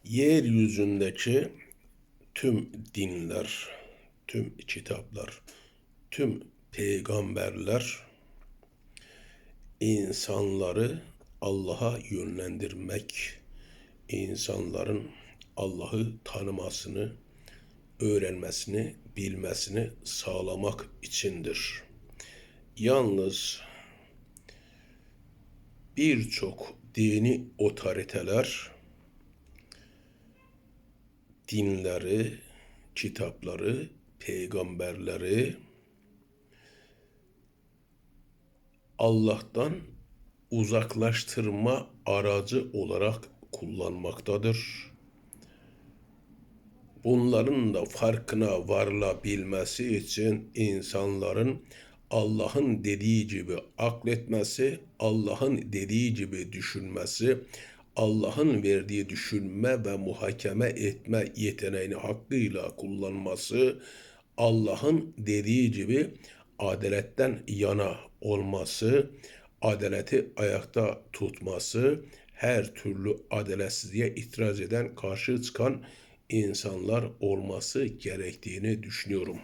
Yeryüzündeki tüm dinler, tüm kitaplar, tüm peygamberler insanları Allah'a yönlendirmek, insanların Allah'ı tanımasını, öğrenmesini, bilmesini sağlamak içindir. Yalnız birçok dini otoriteler dinleri, kitapları, peygamberleri Allah'tan uzaklaştırma aracı olarak kullanmaktadır. Bunların da farkına varılabilmesi için insanların Allah'ın dediği gibi akletmesi, Allah'ın dediği gibi düşünmesi, Allah'ın verdiği düşünme ve muhakeme etme yeteneğini hakkıyla kullanması, Allah'ın dediği gibi adaletten yana olması, adaleti ayakta tutması, her türlü adaletsizliğe itiraz eden, karşı çıkan insanlar olması gerektiğini düşünüyorum.